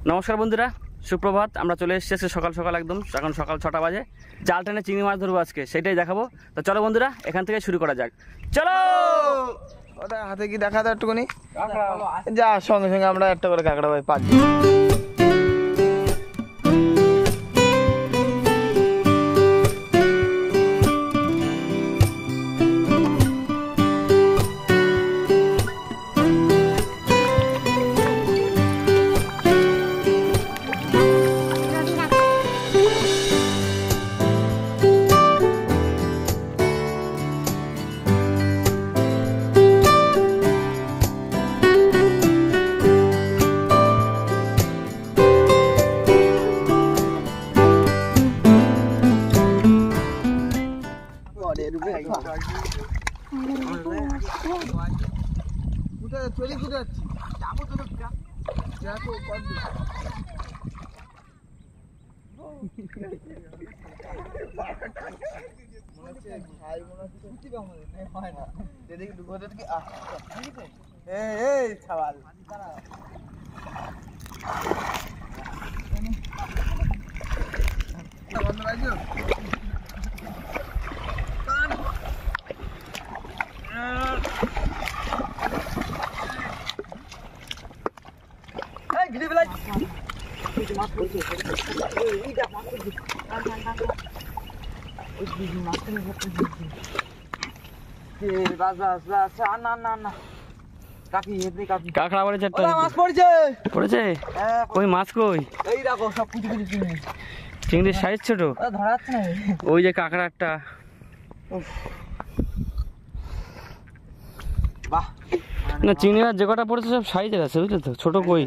নমস্কার বন্ধুরা, সুপ্রভাত। আমরা চলে এসেছি সকাল সকাল, একদম এখন সকাল 6টা বাজে। জাল টেনে চিংড়ি মাছ ধরবো আজকে, সেটাই দেখাবো। তো চলো বন্ধুরা, এখান থেকে শুরু করা যাক। চলো। ওটা হাতে কি দেখা দাও একটুখানি, যা সঙ্গে সঙ্গে আমরা একটা করে কাঁকড়া ভাই পাচ্ছি। কাঁকড়া পড়েছে, মাছ পড়েছে। পড়েছে? ওই মাছ কই? এই দেখো সব কুচি কুচি চিংড়ি। চিংড়ির সাইজ ছোট। ধরা যাচ্ছে না। ওই যে কাঁকড়াটা, বাহ। না চিংড়ি মাছ যে কটা পড়েছে সব সাইজের আছে, বুঝলে তো? ছোট কই?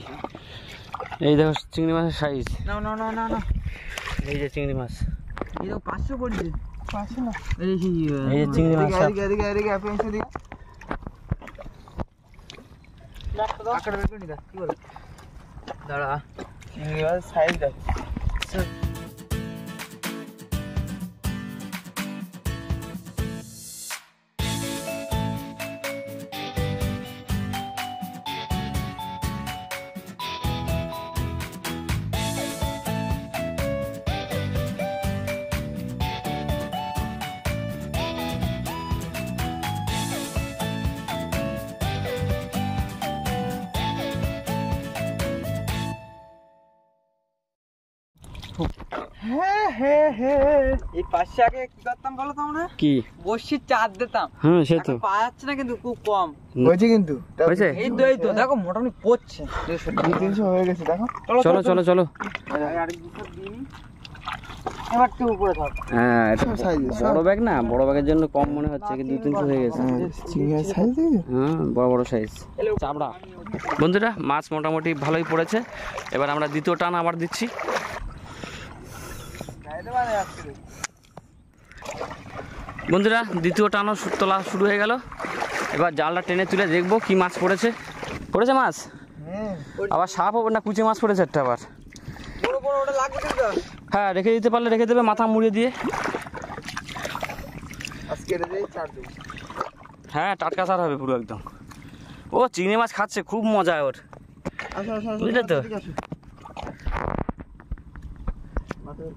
এই দেখো চিংড়ি মাছের সাইজ। না না না না না, এই যে চিংড়ি মাছ, এই দেখো 500 পড়েছে। 500 না, এই যে চিংড়ি মাছ। এদিকে এদিকে এদিকে আপেন্সে দিই। কাঁকড়া বের করে নি, কি বল? দাঁড়া, চিংড়ি মাছ সাইজ দেখ। এই পাশে আগে কি করতাম বলো তো? আমরা কি বসির চার দিতাম। হ্যাঁ সে তো পাওয়া যাচ্ছে না, কিন্তু খুব কম হয়েছে। কিন্তু হয়েছে, এই তো দেখো মোটামুটি পড়ছে। 200-300 হয়ে গেছে। দেখো চলো চলো চলো। আরেক দুটো দিন এবার তো উপরে থাক। হ্যাঁ, এটা বড় ব্যাগ না, বড় ব্যাগের জন্য কম মনে হচ্ছে, কিন্তু 200-300 হয়ে গেছে। হ্যাঁ, বড় বড় সাইজ চাবড়া। বন্ধুরা, মাছ মোটামুটি ভালোই পড়েছে। এবার আমরা দ্বিতীয় টান আবার দিচ্ছি। বন্ধুরা, দ্বিতীয় টানও তোলা শুরু হয়ে গেল। এবার জালটা টেনে তুলে দেখবো কি মাছ পড়েছে। পড়েছে মাছ? আবার সাপ হবে না, কুচে মাছ পড়েছে একটা আবার। হ্যাঁ, রেখে দিতে পারলে রেখে দেবে, মাথা মুড়িয়ে দিয়ে। হ্যাঁ, টাটকা সার হবে পুরো একদম। ও চিংড়ি মাছ খাচ্ছে, খুব মজা ওর, বুঝলে তো?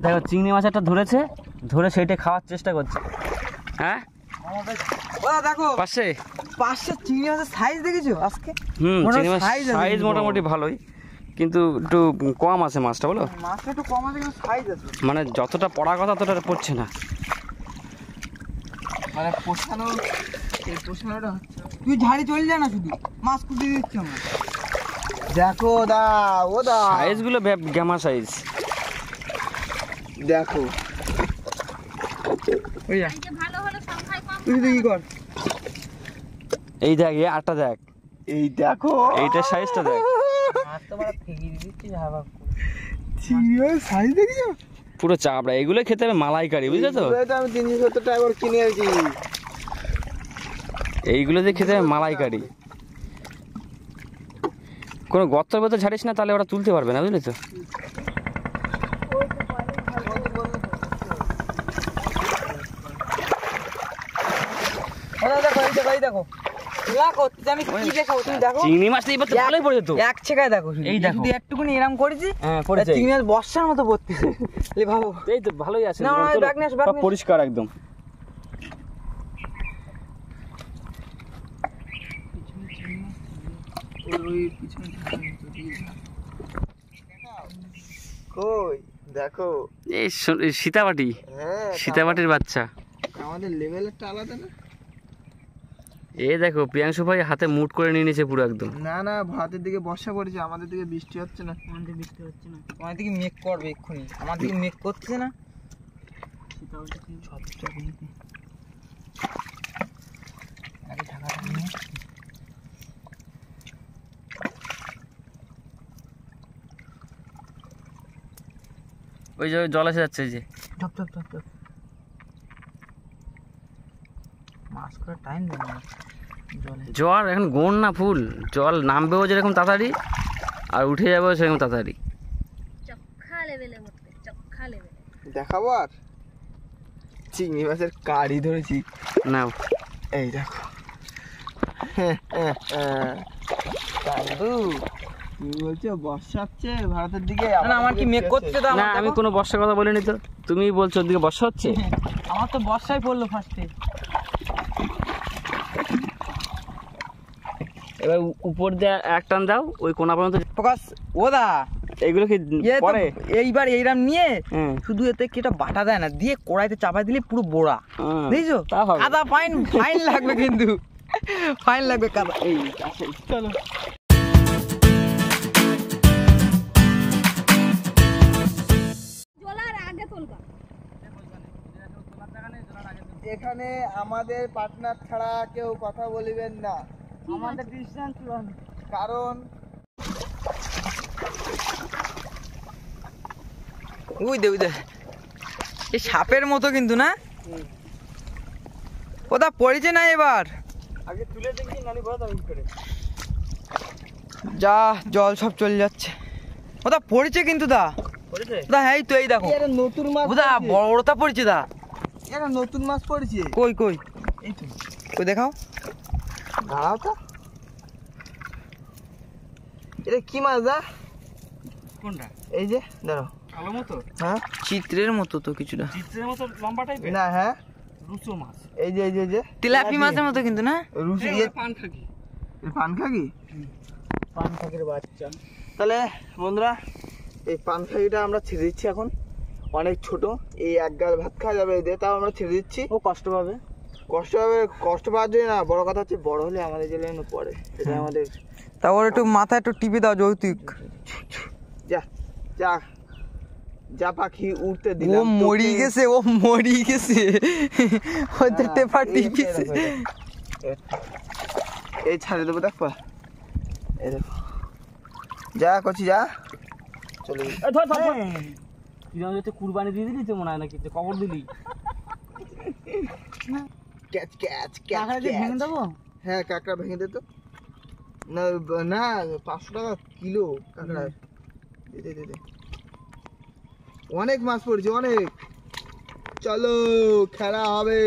দেখো চিংড়ি মাছ একটা ধরেছে, ধরে সেইটা খাওয়ার চেষ্টা করছে। হ্যাঁ দেখো পাশে চিংড়ি মাছের সাইজ দেখেছো আজকে? চিংড়ি মাছ সাইজ মোটামুটি ভালোই, কিন্তু একটু কম আছে মাছটা, বলো? মাছটা একটু কম আছে, কিন্তু সাইজ আছে। মানে যতটা পড়ার কথা ততটা পড়ছে না, মানে পোষানোটা হচ্ছে। তুই ঝাড়ি চলে যা না, শুধু মাছ কুচি দিচ্ছি আমরা। দেখো সাইজ গুলো গ্যামা সাইজ। দেখো তুই কি কর, এই দেখ, এই আটটা দেখ, এই দেখো এইটার সাইজটা দেখ। সাইজ দেখেছো? পুরো চাপড়া, এগুলো খেতে হবে মালাইকারি, বুঝলে তো? আমি 370 টাকা করে কিনে আনছি। এইগুলো দিয়ে খেতে হবে মালাইকারি। কোনো গর্তের ভেতর ছাড়িস না, তাহলে ওরা তুলতে পারবে না, বুঝলি তো? দেখো এই দেখো খোলা করতে আমি কি দেখাবো তুমি দেখো চিংড়ি মাছটা এবার তো ভালোই পড়ে যেত। এক ছেকায় দেখো শুধু। এই দেখো। যদি একটুকুনি এরম করেছি হ্যাঁ পড়েছে। চিংড়ি মাছ বর্ষার মতো পড়তেছে এই ভাবো। এই তো ভালোই আছে। না, চলো, ব্যাগ নিয়ে আসো, ব্যাগ সব নিয়ে আসো। পরিষ্কার একদম। কই দেখো এই সীতাবাটি, হ্যাঁ সীতাবাটির বাচ্চা। আমাদের লেভেলটা আলাদা না। এই দেখো প্রিয়াংশু ভাই হাতে মুট করে নিয়ে নিয়েছে পুরো একদম। না না ভাতের দিকে বর্ষা পড়েছে, আমাদের দিকে বৃষ্টি হচ্ছে না। আমাদের বৃষ্টি হচ্ছে না, আমাদের দিকে মেঘ করবে এক্ষুনি। আমাদের দিকে মেঘ করছে না। আগে ঢাকাটা নিয়ে ওই যে জল এসে যাচ্ছে, এই যে ধপ ধপ ধপ ধপ। মাছ করার টাইম দেয় না জলে। জল এখন গোন না ফুল, জল নামবেও যেরকম তাড়াতাড়ি আর উঠে যাবেও সেরকম তাড়াতাড়ি। দেখাবো আর চিংড়ি মাছের কাড়ি ধরেছি না এই দেখো। কান্দু কি বলছো বর্ষা হচ্ছে ভারতের দিকে? না আমার কি মেঘ করছে তো? না আমি কোনো বর্ষার কথা বলিনি তো, তুমি বলছো ওদিকে বর্ষা হচ্ছে। আমার তো বর্ষাই পড়লো ফার্স্টে। এবার উপর দিয়ে এক টান দাও ওই কোনা পর্যন্ত প্রকাশ ওদা এগুলো কি পরে এইবার এইরাম নিয়ে হুম। শুধু এতে কি এটা বাটা দেয় না, দিয়ে কড়াইতে চাপাই দিলে পুরো বোড়া। হুম। বুঝছো? তা হবে। কাদা ফাইন ফাইন লাগবে কিন্তু, ফাইন লাগবে কাদা। এই চলো এখানে আমাদের পার্টনার ছাড়া কেউ কথা বলিবেন না, আমাদের ডিসটেন্স কারণ বুঝতে বুঝতে এই সাপের মতো কিন্তু না ওটা পড়েছে না এবার। আগে তুলে দেখি নানি বড় দাম করে যা জল সব চলে যাচ্ছে। ওটা পড়েছে কিন্তু দা পড়েছে দা। হ্যাঁ এই তো এই দেখো এটা নতুন মাছ ওটা বড় বড়টা পড়েছে দা। এটা নতুন মাছ পড়েছে। কই কই এই তো কই দেখাও, দাঁড়াও তো, এটা কি মাছ দা? কোনটা? এই যে দাঁড়াও। কালো মতো, হ্যাঁ চিত্রের মতো তো কিছুটা, চিত্রের মতো লম্বা টাইপের না হ্যাঁ রুসো মাছ। এই যে এই যে এই যে তেলাপি মাছের মতো কিন্তু না। রুসি পান খাকি। পানখাকি, পানখাকির বাচ্চা। তাহলে বন্ধুরা এই পানখাকিটা আমরা ছেড়ে দিচ্ছি এখন। অনেক ছোট, এই এক গাল ভাত খাওয়া যাবে এদের, তাও আমরা ছেড়ে দিচ্ছি। ও কষ্ট পাবে। কষ্ট হবে, কষ্ট পাওয়ার জন্য না, বড় কথা হচ্ছে বড় হলে আমাদের জেলে পড়ে, এটা আমাদের। তারপর একটু মাথা একটু টিপে দাও যৌতুক। যা যা যা পাখি উঠতে ও দিলাম মরি তোকে। গেছে, ও মরি গেছে, ওতে টেপা টিপিছে। এই ছাড়ে দেবো দেখো, এই দেখো যা করছি যা চলে গেছে। ধর ধর ধর। তুই আমাদের তো কুরবানি দিয়ে দিলি তো মনে হয় নাকি, তো কবর দিলি। ক্যাচ ক্যাচ ক্যাচ ভেঙে দেবো। হ্যাঁ কাঁকড়া ভেঙে দে তো। না না 500 টাকা কিলো কাঁকড়া। দে দে দে দে। অনেক মাছ পড়েছে অনেক, চলো খেলা হবে।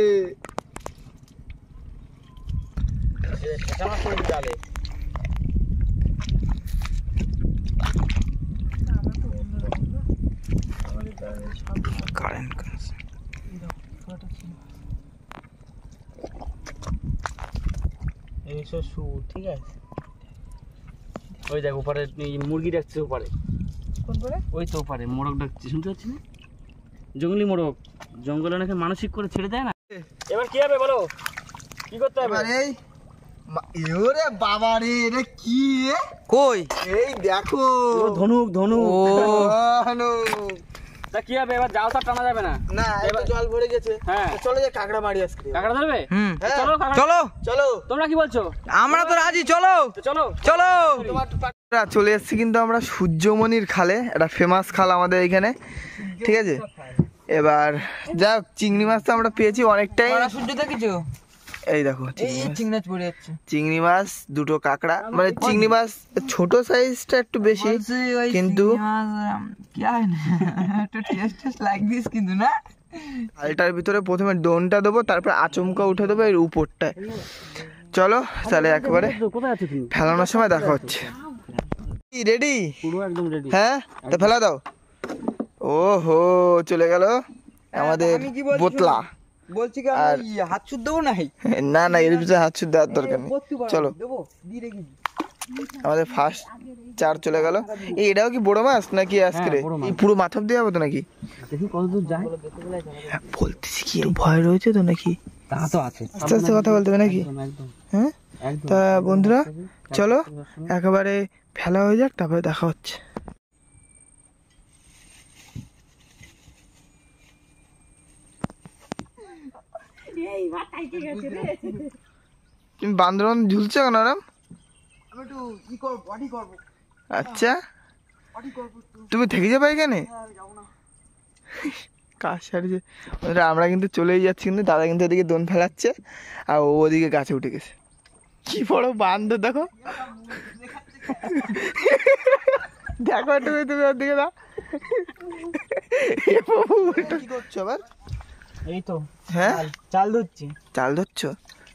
কারেন্ট এই সুর ঠিক আছে। ওই দেখ উপরে মুরগি ডাকছে উপরে। কোন করে? ওই তো উপরে মোরগ ডাকছে, শুনতে পাচ্ছি না? জঙ্গলি মোরগ, জঙ্গলে নাকি মানসিক করে ছেড়ে দেয় না। এবার কি হবে বলো, কি করতে হবে? এবার এই ওরে বাবা রে, এটা কি রে? কই এই দেখো ধনুক ধনুক। ও হ্যালো। তা কি হবে এবার? জাল তো আর টানা যাবে না। না এবার জল ভরে গেছে, হ্যাঁ। চলো যে কাঁকড়া মারি আজকে। কাঁকড়া ধরবে? হুম হ্যাঁ, চলো কাঁকড়া। চলো চলো তোমরা কি বলছো? আমরা তো রাজি, চলো তো চলো চলো। চলে এসেছি কিন্তু আমরা সূর্যমণির খালে, একটা ফেমাস খাল আমাদের এখানে, ঠিক আছে। এবার যা চিংড়ি মাছ তো আমরা পেয়েছি অনেকটাই। সূর্য দেখেছো? এই দেখো এই চিংড়ি মাছ পড়ে যাচ্ছে। চিংড়ি মাছ দুটো, কাঁকড়া, মানে চিংড়ি মাছ ছোট সাইজটা একটু বেশি, কিন্তু क्या है ना একটু টেস্ট লাইক দিস কিন্তু না। খালটার ভিতরে প্রথমে ডোনটা দেবো, তারপর আচমকা উঠে দেবো এর উপরটায়। চলো তাহলে একেবারে কোথায় আছো তুমি? ফেলানোর সময় দেখা হচ্ছে। রেডি? পুরো একদম রেডি। হ্যাঁ তো ফেলা দাও। ও হো চলে গেল আমাদের আমি কি বলছি বোতলা। বলছি কি আমি হাত ছুট দেবো নাই? না না এর ভিতরে হাত ছুট দেওয়ার দরকার নেই। চলো দেবো দিয়ে রেখেছি। আমাদের ফার্স্ট 4 চলে গেল। এটাও কি বড় মাছ নাকি আজকে? এই পুরো মাথা দিয়ে হবে তো নাকি? দেখি কতদূর যায়। বলতেছি কি ভয় রয়েছে তো নাকি? তা তো আছে। আস্তে আস্তে কথা বলতে হবে নাকি? একদম হ্যাঁ একদম। তা বন্ধুরা চলো একেবারে ফেলা হয়ে যাক, তারপরে দেখা হচ্ছে। তুমি বান্দরন ঝুলছো কেন আরাম? আমি একটু ই করব, বডি করব, আচ্ছা বডি করব একটু। তুমি থেকে যাবে এখানে? আমি যাবো না। কাজ সারিছে। আমরা কিন্তু চলেই যাচ্ছি, কিন্তু দাদা কিন্তু এদিকে দোন ফেলাচ্ছে আর ও ওদিকে গাছে উঠে গেছে। কি বড় বান্দর দেখো, দেখো তুমি তুমি ওদিকে না। কি করছো আবার? এই তো হ্যাঁ চাল ধরছি। চাল ধরছো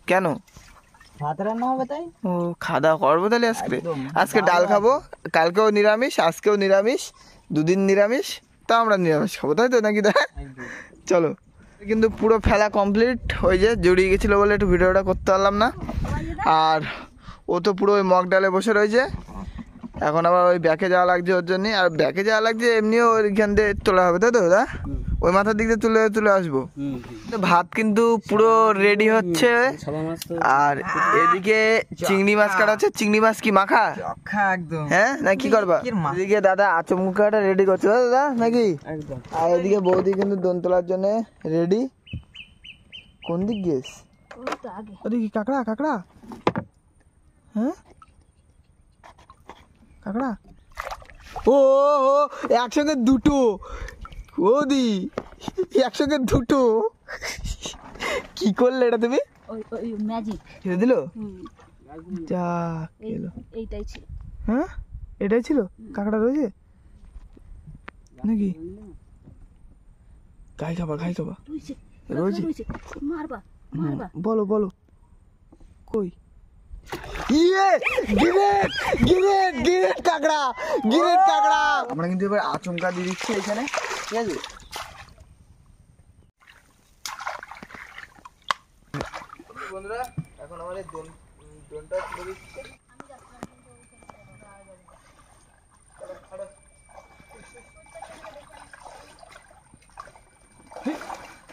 কেন? ভাত রান্না হবে তাই। ও খাওয়া দাওয়া করবো তাহলে আজকে? আজকে ডাল খাবো, কালকেও নিরামিষ, আজকেও নিরামিষ, দুদিন নিরামিষ, তা আমরা নিরামিষ খাবো তাই তো নাকি? দা চলো। কিন্তু পুরো ফেলা কমপ্লিট হয়ে যায়, জড়িয়ে গেছিলো বলে একটু ভিডিওটা করতে পারলাম না। আর ও তো পুরো ওই মগ ডালে বসে রয়েছে, এখন আবার ওই ব্যাকে যাওয়া লাগছে ওর জন্যে। আর ব্যাকে যাওয়া লাগছে এমনিও ওইখান দিয়ে তোলা হবে তাই তো দাদা? ওই মাথার দিক দিয়ে তুলে আসবো। ভাত কিন্তু পুরো রেডি হচ্ছে। আর এদিকে চিংড়ি মাছ কাটা হচ্ছে। চিংড়ি মাছ কি মাখা? একদম। হ্যাঁ না কি করবা? এদিকে দাদা আচমকাটা রেডি করছে দাদা নাকি? একদম। আর এদিকে বৌদি কিন্তু দোন তোলার জন্য রেডি। কোন দিক গেছ? ওদিকে কাঁকড়া কাঁকড়া। হ্যাঁ কাঁকড়া। ও একসঙ্গে দুটো ওদি, একসঙ্গে দুটো। কি করলে এটা তুমি? ওই ম্যাজিক ছেড়ে দিল? হুম যা এই এলো। এইটাই ছিল। হ্যাঁ এটাই ছিল? কাঁকড়া রয়েছে নাকি? গাই খাবা গাই খাবা রয়েছে রয়েছে? রয়েছে মারবা মারবা। বলো বলো কই? ইয়ে গিরেট গিরেট গিরেট কাঁকড়া, গিরেট কাঁকড়া। আমরা কিন্তু এবার আচমকা দিয়ে দিচ্ছি এখানে, ঠিক আছে? বন্ধুরা এখন আমাদের দোনটা তুলে দিচ্ছে।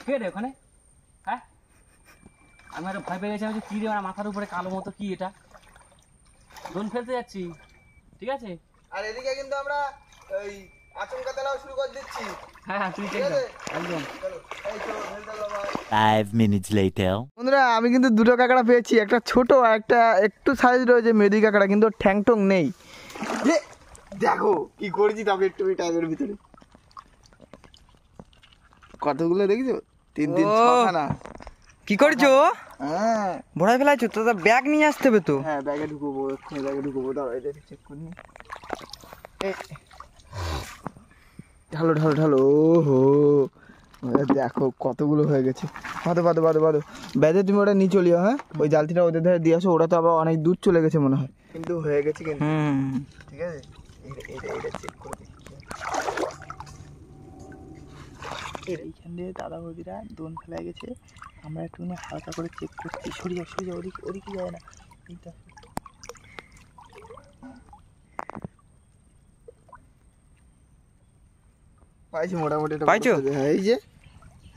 কে রে ওখানে? হ্যাঁ আমি আরো ভয় পেয়ে গেছি। আমি কি রে আমার মাথার উপরে কালো মতো কি এটা? দোন ফেলতে যাচ্ছি, ঠিক আছে? আর এদিকে কিন্তু আমরা ওই আচমকা তেলাও শুরু করে দিচ্ছি। হ্যাঁ তুই ঠিক আছে? একদম। চলো এই চলো ফেলতে দাও বাবা। 5 minutes later. বন্ধুরা আমি কিন্তু দুটো কাঁকড়া পেয়েছি, একটা ছোট আর একটা একটু সাইজ রয়েছে মেদি কাঁকড়া, কিন্তু ওর ঠ্যাং টং নেই। দেখো কি করেছি তবে একটু টাইমের ভিতরে। কতগুলো দেখেছো? 3 6খানা। কি করছো? হ্যাঁ ভরাই ফেলাইছো তো? ব্যাগ নিয়ে আসতে হবে তো। হ্যাঁ ব্যাগে ঢুকবো, এক্ষুনি ব্যাগে ঢুকবো। দাঁড়াও এটা চেক করে নি। ঢালো ঢালো ঢালো। ওহো দেখো কতগুলো হয়ে গেছে। বাদো বাদো বাদো বাদো ব্যাধে তুমি ওটা নিয়ে চলিও। হ্যাঁ ওই জালতিটা ওদের ধারে দিয়ে আসো, ওরা তো আবার অনেক দূর চলে গেছে মনে হয়, কিন্তু হয়ে গেছে কিন্তু। ঠিক আছে এটা চেক করে দেখি। এইখান দিয়ে দাদা বৌদিরা দোন ফেলায় গেছে, আমরা একটুখানি হালকা করে চেক করছি। সরিয়ে যাও ওদিকে ওদিকে যায় না। এইটা পাইছি মোটামুটি। পাইছো? হ্যাঁ এই যে।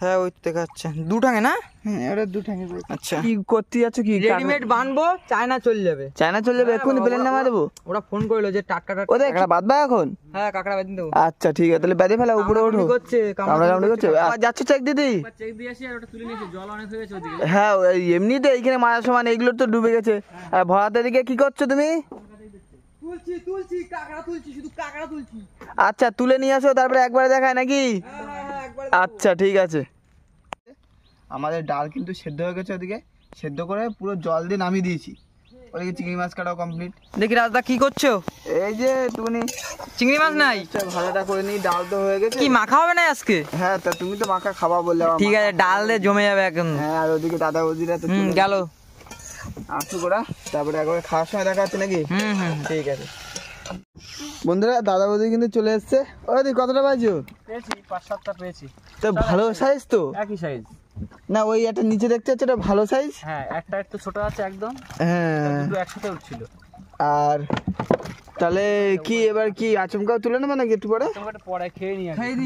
হ্যাঁ ওই দেখাচ্ছে দুটাঙে না? হ্যাঁ ওটা দুটাঙে পাইছি। আচ্ছা কি করতে যাচ্ছ? কি রেডিমেড বানবো, চায়না চলে যাবে। চায়না চলে যাবে এক্ষুনি? প্লেন নামা দেবো? ওরা ফোন করলো যে টাটকা টাটকা। ওদের একটা বাদবা এখন? হ্যাঁ কাঁকড়া বেঁধে দেবো। আচ্ছা ঠিক আছে তাহলে বেঁধে ফেলা, উপরে ওঠো। করছে কামড়া কামড়ি করছে। যাচ্ছ চেক দিদি? চেক দিয়ে আসি। আর ওটা তুলে নিয়েছি, জল অনেক হয়ে গেছে ওদিকে। হ্যাঁ এমনিতে এইখানে মারার সময় এগুলো তো ডুবে গেছে। আর ভরাতে দিকে কি করছো তুমি? তুলছি তুলছি কাঁকড়া তুলছি, শুধু কাঁকড়া তুলছি। আচ্ছা তুলে নিয়ে আসো, তারপরে একবারে দেখায় নাকি? হ্যাঁ একবার। আচ্ছা ঠিক আছে। আমাদের ডাল কিন্তু সেদ্ধ হয়ে গেছে, ওদিকে সেদ্ধ করে পুরো জল দিয়ে নামিয়ে দিয়েছি। ওদিকে চিংড়ি মাছ কাটাও কমপ্লিট। দেখি রাজদা কি করছো? এই যে তুমি চিংড়ি মাছ নাই? ভাড়াটা করে নিই, ডাল তো হয়ে গেছে। কি মাখা হবে না আজকে? হ্যাঁ তা তুমি তো মাখা খাওয়া বললে। ঠিক আছে ডাল দিয়ে জমে যাবে একদম। হ্যাঁ আর ওদিকে দাদা বৌদিরা তো গেল। 800 গোড়া, তারপরে একবার খাওয়ার সময় দেখা হচ্ছে নাকি? হুম ঠিক আছে বন্ধুরা, দাদা বৌদি কিন্তু চলে এসছে। ওই তুই কতটা পাইছো? পেয়েছি 5-7টা পেয়েছি। তো ভালো সাইজ তো একই সাইজ। না, ওই একটা নিচে দেখতে হচ্ছে এটা ভালো সাইজ। হ্যাঁ, একটা একটু ছোট আছে একদম, হ্যাঁ। দুটো একসাথে উঠছিল। আর তাহলে কি এবার কি আচমকাও তুলে নেবে নাকি একটু পরে? তোমাকে পরে খেয়ে নিয়ে খেয়ে নি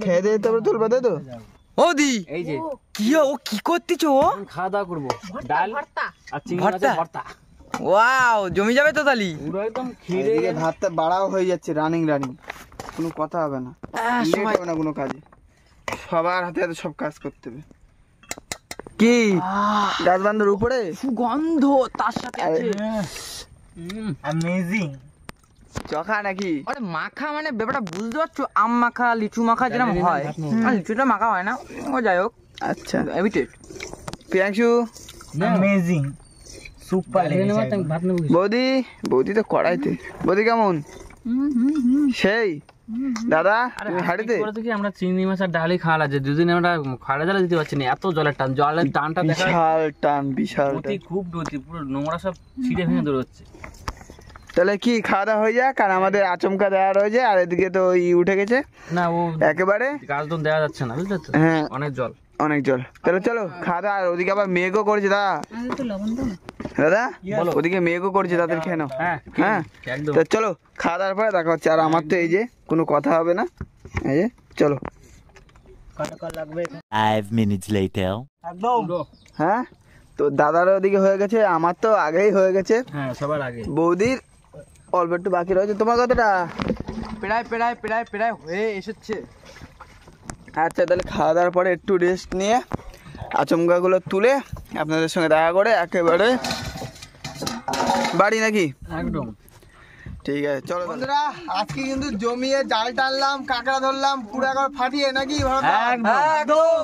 খেয়ে দিয়ে তারপরে তুলবে, তাই তো? ও দি এই যে কি ও কি করতেছো? ও খাওয়া দাওয়া করবো, ডাল ভর্তা আর চিংড়ি মাছের ভর্তা। ওয়াও, জমি যাবে তো তালি। পুরো একদম খিদে এদিকে ভাতটা বাড়াও হয়ে যাচ্ছে, রানিং কোনো কথা হবে না, লেট হবে না কোনো কাজে, সবার হাতে হাতে সব কাজ করতে হবে। কি গাছ বান্ধার উপরে সুগন্ধ তার সাথে আছে অ্যামেজিং চখা নাকি? আরে মাখা মানে ব্যাপারটা বুঝতে পারছো? আম মাখা, লিচু মাখা যেরকম হয়, আর লিচুটা মাখা হয় না, ও যাই হোক। আচ্ছা এবিটেড প্রিয়াংশু অ্যামেজিং সুপার লেগেছে। ভাত নেবো? বৌদি তো কড়াইতে। বৌদি কেমন? সেই দাদা তুমি হাড়িতে করে তো কি আমরা চিংড়ি মাছ আর ডালই খাওয়া লাগছে, দুদিন আমরা খাড়া জালে দিতে পারছি না, এত জলের টানটা দেখা বিশাল গতি, খুব গতি, পুরো নোংরা সব ছিঁড়ে ভেঙে দৌড়চ্ছে। তাহলে কি খাওয়া দাওয়া হয়ে যাক, আর আমাদের আচমকা দেওয়া রয়েছে, আর এদিকে তো উঠে গেছে না, ও একেবারে গাছ তো দেওয়া যাচ্ছে না, বুঝলে তো? হ্যাঁ অনেক জল। তাহলে চলো খাওয়া দাওয়া। আর ওদিকে আবার মেঘও করেছে দাদা, একটু লবণ দাও না। দাদা ওদিকে মেঘও করেছে, তাদের খেয়ে নাও। হ্যাঁ হ্যাঁ একদম। তো চলো খাওয়া দাওয়ার পরে দেখা হচ্ছে। আর আমার তো এই যে কোনো কথা হবে না, এই যে চলো। 5 minutes later. হ্যাঁ, তো দাদার ওদিকে হয়ে গেছে, আমার তো আগেই হয়ে গেছে, হ্যাঁ সবার আগে। বৌদির অল্প একটু বাকি রয়েছে। তোমার কতটা? প্রায় হয়ে এসেছে। আচ্ছা, তাহলে খাওয়া দাওয়ার পরে একটু রেস্ট নিয়ে আচমকাগুলো তুলে আপনাদের সঙ্গে দেখা করে একেবারে বাড়ি নাকি? একদম ঠিক আছে, চলো বন্ধুরা, আজকে কিন্তু জমিয়ে জাল টানলাম, কাঁকড়া ধরলাম পুরো একবার ফাটিয়ে নাকি? একদম।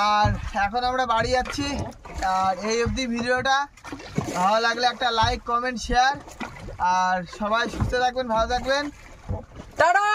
আর এখন আমরা বাড়ি যাচ্ছি। আর এই অবধি ভিডিওটা ভালো লাগলে একটা লাইক, কমেন্ট, শেয়ার, আর সবাই সুস্থ থাকবেন, ভালো থাকবেন। টাটা।